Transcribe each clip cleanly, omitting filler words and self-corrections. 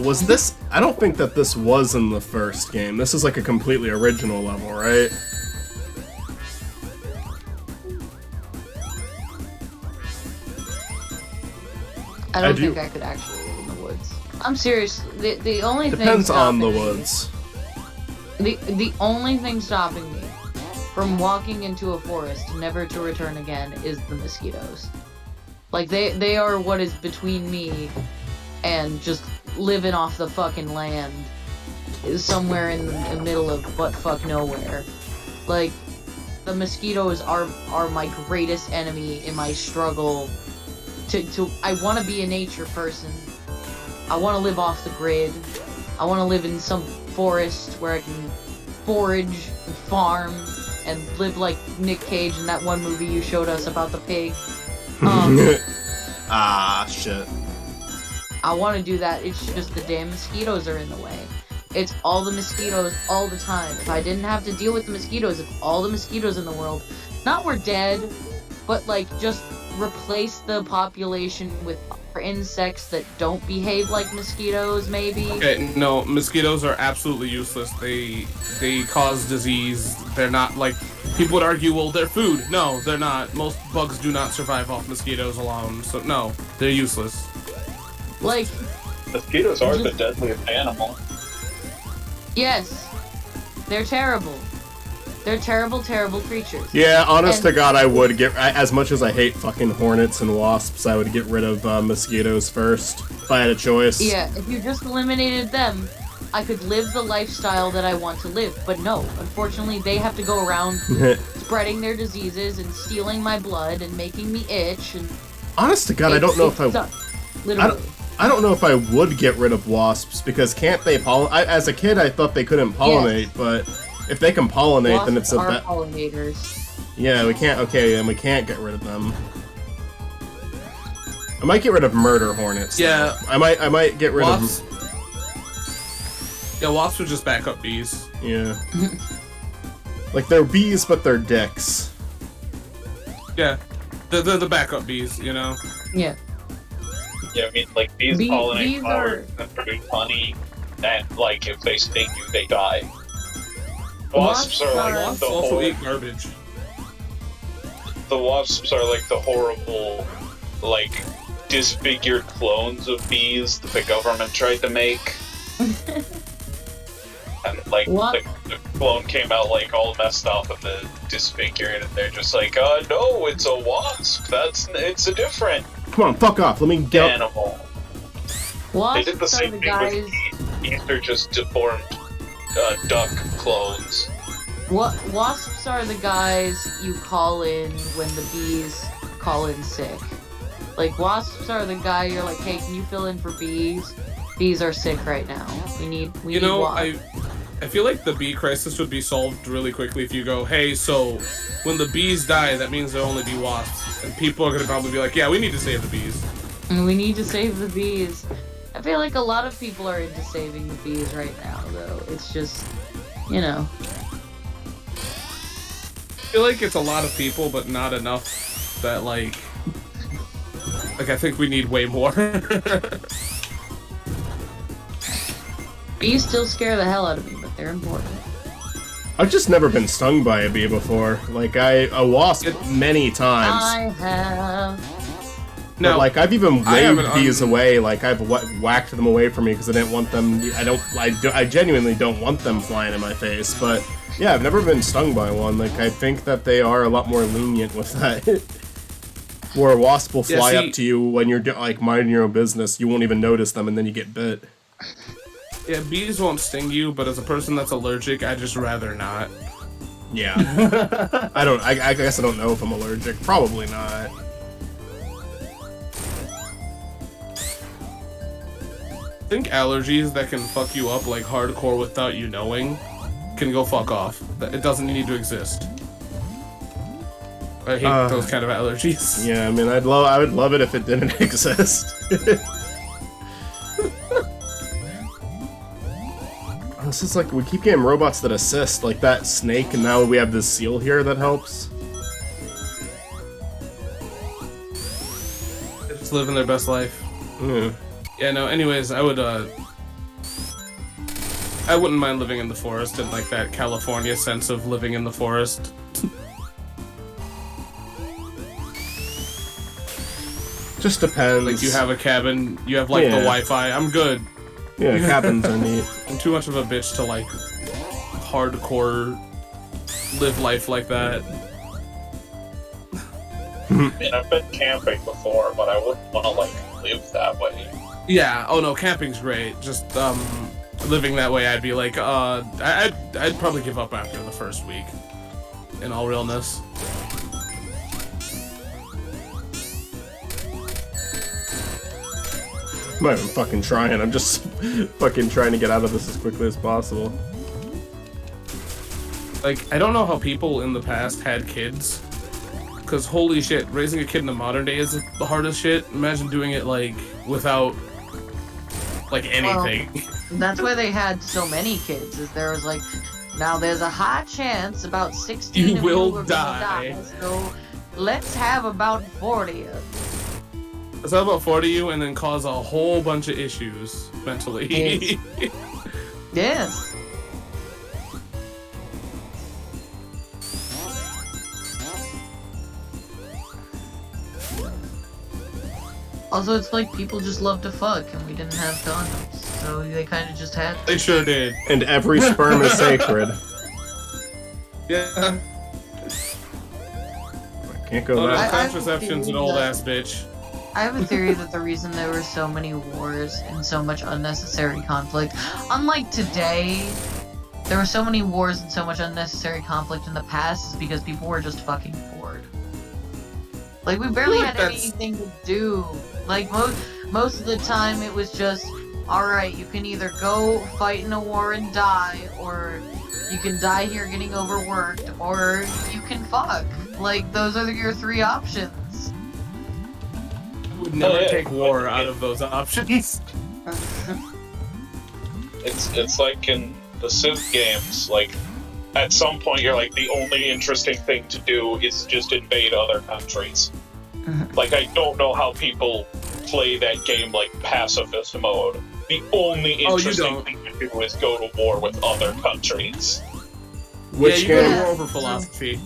Was this... I don't think that this was in the first game. This is like a completely original level, right? I don't think I could actually live in the woods. I'm serious. The only thing depends on the stopping woods. The only thing stopping me from walking into a forest never to return again is the mosquitoes. Like they are what is between me and just living off the fucking land somewhere in the middle of buttfuck nowhere. Like the mosquitoes are my greatest enemy in my struggle to I want to be a nature person. I want to live off the grid. I want to live in some forest where I can forage and farm and live like Nick Cage in that one movie you showed us about the pig. Shit. I want to do that. It's just the damn mosquitoes are in the way. It's all the mosquitoes all the time. If I didn't have to deal with the mosquitoes, if all the mosquitoes in the world, not were dead, but like just replace the population with other insects that don't behave like mosquitoes, maybe. Okay, no, mosquitoes are absolutely useless. They cause disease. They're not like people would argue. Well, they're food. No, they're not. Most bugs do not survive off mosquitoes alone. So no, they're useless. Like mosquitoes are the deadliest animal. Yes, they're terrible. They're terrible, terrible creatures. Yeah, honest to God, I would get... As much as I hate fucking hornets and wasps, I would get rid of mosquitoes first, if I had a choice. Yeah, if you just eliminated them, I could live the lifestyle that I want to live. But no, unfortunately, they have to go around spreading their diseases and stealing my blood and making me itch. And honest to God, I don't know if I... Literally. I don't know if I would get rid of wasps, because can't they pollinate? As a kid, I thought they couldn't pollinate, but... If they can pollinate, wasps then it's a are pollinators. Yeah, we can't. Okay, and we can't get rid of them. I might get rid of murder hornets. Yeah, though. I might get rid of. Yeah, wasps are just backup bees. Yeah. Like they're bees, but they're dicks. Yeah, they're the backup bees, you know. Yeah. Yeah, I mean, like bees pollinate flowers and produce honey, and like if they sting you, they die. Wasps are like wasps also eat garbage. The wasps are like the horrible, like disfigured clones of bees that the government tried to make. And like the clone came out like all messed up and the disfigured, and they're just like, no, it's a wasp. It's a different. Come on, fuck off. Let me get animal. Wasps they did the same thing with bees. They're just deformed. Duck clones. Wasps are the guys you call in when the bees call in sick. Like, wasps are the guy you're like, hey, can you fill in for bees? Bees are sick right now. We need wasps. I feel like the bee crisis would be solved really quickly if you go, hey, so when the bees die, that means there'll only be wasps. And people are gonna probably be like, yeah, we need to save the bees. And we need to save the bees. I feel like a lot of people are into saving the bees right now, though. It's just, you know. I feel like it's a lot of people, but not enough that, like I think we need way more. Bees still scare the hell out of me, but they're important. I've just never been stung by a bee before. Like, a wasp many times. I have. No, like I've even waved bees away. Like I've whacked them away from me because I didn't want them. I genuinely don't want them flying in my face. But yeah, I've never been stung by one. Like I think that they are a lot more lenient with that. Where a wasp will fly up to you when you're like minding your own business, you won't even notice them, and then you get bit. Yeah, bees won't sting you, but as a person that's allergic, I'd just rather not. Yeah, I guess I don't know if I'm allergic. Probably not. I think allergies that can fuck you up like hardcore without you knowing can go fuck off. It doesn't need to exist. I hate those kind of allergies. Yeah, I mean, I would love it if it didn't exist. This is like, we keep getting robots that assist, like that snake, and now we have this seal here that helps. They're just living their best life. Mm. Yeah, no, anyways, I wouldn't mind living in the forest in like that California sense of living in the forest. Just depends. Like you have a cabin, you have like the Wi-Fi. I'm good. Yeah, cabins are neat. I'm too much of a bitch to like hardcore live life like that. I mean, I've been camping before, but I wouldn't want to like live that way. Yeah. Oh no, camping's great. Just living that way, I'd be like, I'd probably give up after the first week. In all realness. I'm not even fucking trying. I'm just fucking trying to get out of this as quickly as possible. Like, I don't know how people in the past had kids. Because holy shit, raising a kid in the modern day is the hardest shit. Imagine doing it, like, without, like, anything. Well, that's why they had so many kids, is there was like, now there's a high chance about 16 You of will you are die. gonna die, so let's have about 40 of them. Let's have about 40 of you and then cause a whole bunch of issues mentally. Yes. Yes. Also, it's like people just love to fuck, and we didn't have condoms, so they kind of just had to. They sure did. And every sperm is sacred. Yeah. Can't go Oh, no, back. contraception's an old ass bitch. I have a theory that the reason there were so many wars and so much unnecessary conflict, unlike today, there were so many wars and so much unnecessary conflict in the past is because people were just fucking bored. Like, we barely had anything to do. Like, most of the time it was just, alright, you can either go fight in a war and die, or you can die here getting overworked, or you can fuck. Like, those are your three options. Would never take war out of those options. It's like in the Civ games, like, at some point you're like, the only interesting thing to do is just invade other countries. Like, I don't know how people play that game like pacifist mode. The only interesting thing to do is go to war with other countries. Which you go to war over philosophy.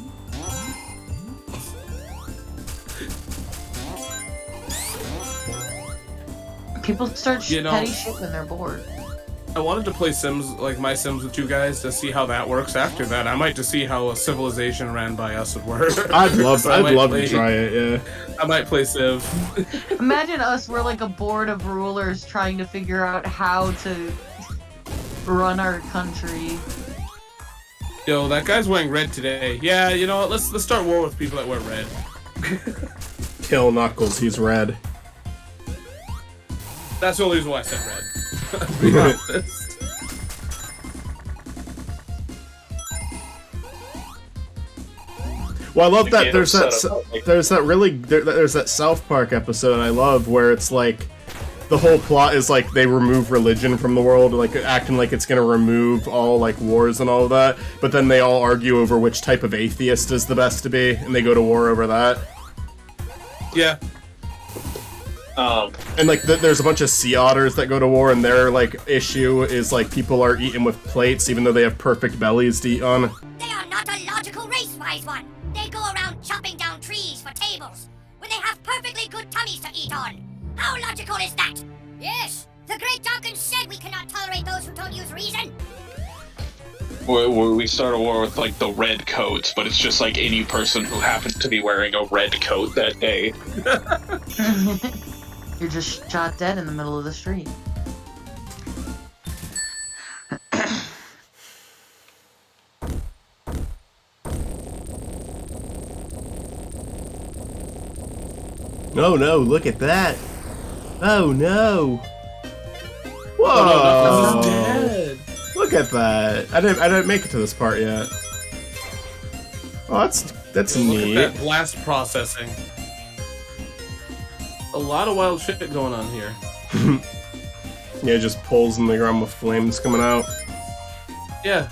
People start petty shit when they're bored. I wanted to play Sims, like my Sims with you guys, to see how that works after that. I might just see how a civilization ran by us would work. I'd love to try it, yeah. I might play Civ. Imagine us, we're like a board of rulers trying to figure out how to run our country. Yo, that guy's wearing red today. Yeah, you know what, let's start war with people that wear red. Kill Knuckles, he's red. That's the only reason why I said red. Be honest. Well, I love that there's that South Park episode I love where it's like the whole plot is like they remove religion from the world, like acting like it's gonna remove all like wars and all of that, but then they all argue over which type of atheist is the best to be, and they go to war over that. Yeah. And like there's a bunch of sea otters that go to war, and their like issue is like people are eating with plates even though they have perfect bellies to eat on. They are not a logical race, wise one. They go around chopping down trees for tables when they have perfectly good tummies to eat on. How logical is that? Yes, the great Dawkins said we cannot tolerate those who don't use reason. We start a war with like the red coats, but it's just like any person who happens to be wearing a red coat that day. You're just shot dead in the middle of the street. No, look at that. Oh no. Whoa. Oh, no, Knuckles is dead. Look at that. I didn't make it to this part yet. Oh, that's neat. Look at that blast processing. A lot of wild shit going on here. Yeah, just pulls in the ground with flames coming out. Yeah.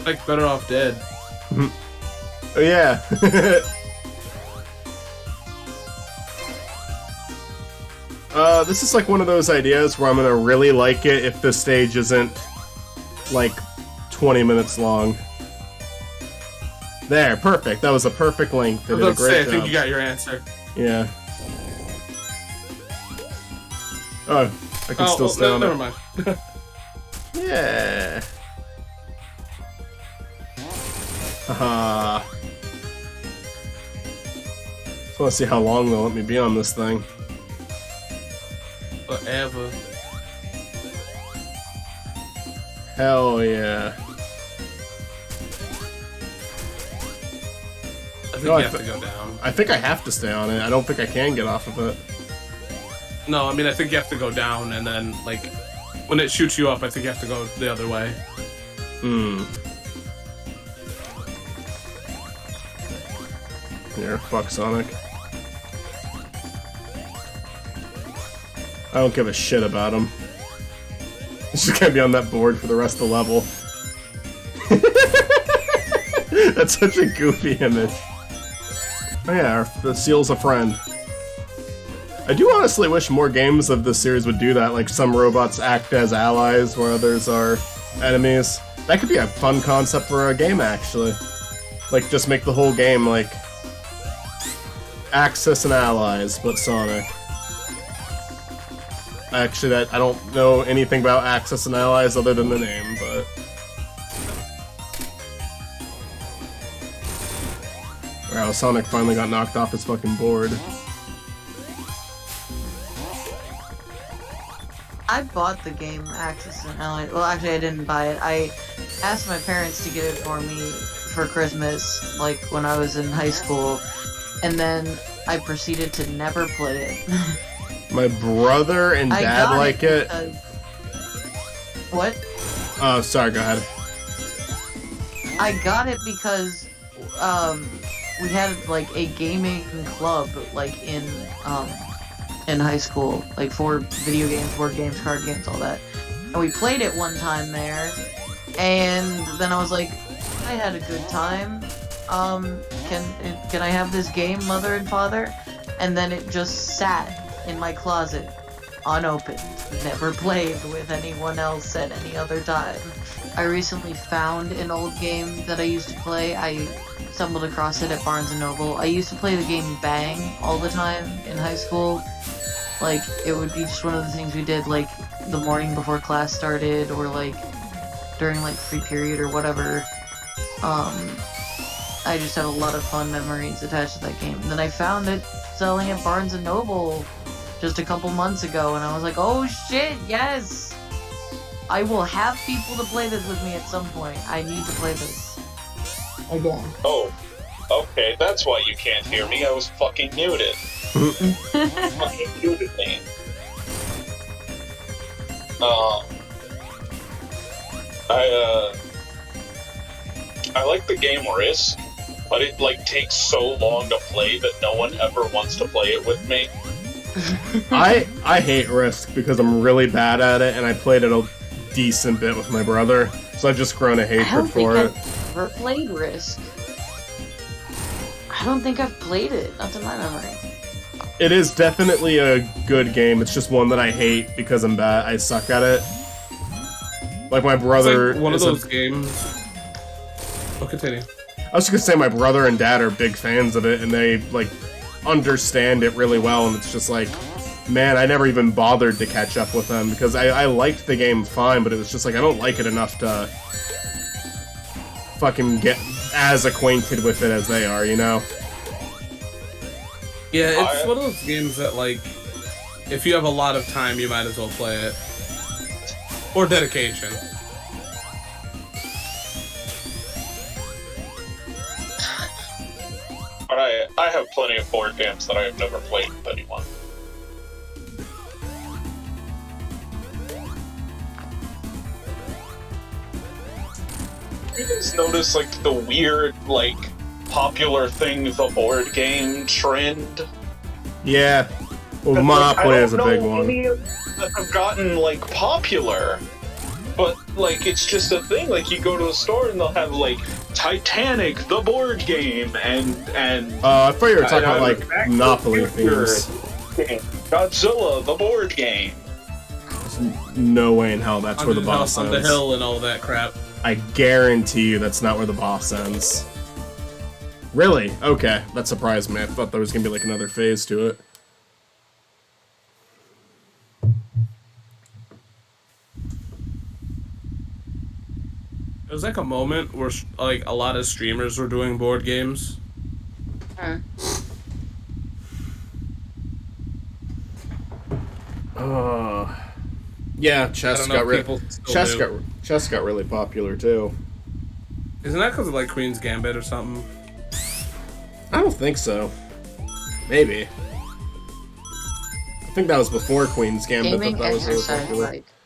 Like, better off dead. Oh yeah. This is like one of those ideas where I'm gonna really like it if the stage isn't like 20 minutes long. There, perfect. That was a perfect length. They did a great job. I think you got your answer. Yeah. Oh, I can still stay on never it. mind. Yeah. Haha. Just want to see how long they'll let me be on this thing. Forever. Hell yeah. I think you have to go down. I think I have to stay on it. I don't think I can get off of it. No, I mean, I think you have to go down, and then, like, when it shoots you up, I think you have to go the other way. Here, fuck Sonic. I don't give a shit about him. He's just gonna be on that board for the rest of the level. That's such a goofy image. Oh yeah, the seal's a friend. I do honestly wish more games of this series would do that, like some robots act as allies where others are enemies. That could be a fun concept for a game, actually. Like, just make the whole game, like, Axis and allies, but Sonic. Actually, I don't know anything about Axis and allies other than the name, but... Wow, Sonic finally got knocked off his fucking board. I bought the game Axis and Allies. Well, actually, I didn't buy it. I asked my parents to get it for me for Christmas, like when I was in high school, and then I proceeded to never play it. My brother and dad like it. What? Oh, sorry, go ahead. I got it because we had like a gaming club like in high school, like for video games, board games, card games, all that. And we played it one time there, and then I was like, I had a good time. Can I have this game, Mother and Father? And then it just sat in my closet, unopened, never played with anyone else at any other time. I recently found an old game that I used to play. I stumbled across it at Barnes & Noble. I used to play the game Bang all the time in high school. Like, it would be just one of the things we did, like, the morning before class started, or, like, during, like, free period or whatever. I just have a lot of fun memories attached to that game. And then I found it selling at Barnes & Noble just a couple months ago, and I was like, oh shit, yes! I will have people to play this with me at some point. I need to play this. Again. Oh, okay, that's why you can't hear me. I was fucking muted. Fucking muted me. I like the game Risk, but it like takes so long to play that no one ever wants to play it with me. I hate Risk because I'm really bad at it, and I played it a decent bit with my brother, so I've just grown a hatred for it. I've never played Risk. I don't think I've played it, not to my memory. It is definitely a good game, it's just one that I hate because I'm bad, I suck at it. Like my brother... It's like one of those games... Oh, continue. I was just gonna say my brother and dad are big fans of it, and they, like, understand it really well, and it's just like, man, I never even bothered to catch up with them, because I liked the game fine, but it was just like, I don't like it enough to fucking get as acquainted with it as they are, you know? Yeah, it's one of those games that, like, if you have a lot of time, you might as well play it. Or dedication. But I have plenty of board games that I have never played with anyone. You guys notice, like, the weird, like, popular thing, the board game trend? Yeah. Well, Monopoly is a big one. Any of them that have gotten, like, popular. But, like, it's just a thing. Like, you go to a store and they'll have, like, Titanic, the board game, and I thought you were talking about, like, Monopoly themes. Godzilla, the board game. There's no way in hell that's where the boss on ends. the hill and all that crap. I guarantee you that's not where the boss ends. Really? Okay, that surprised me. I thought there was gonna be, like, another phase to it. It was like a moment where like a lot of streamers were doing board games. Yeah, chess got really popular too. Isn't that because of like Queen's Gambit or something? I don't think so. Maybe. I think that was before Queen's Gambit Gaming that was really exercise popular. like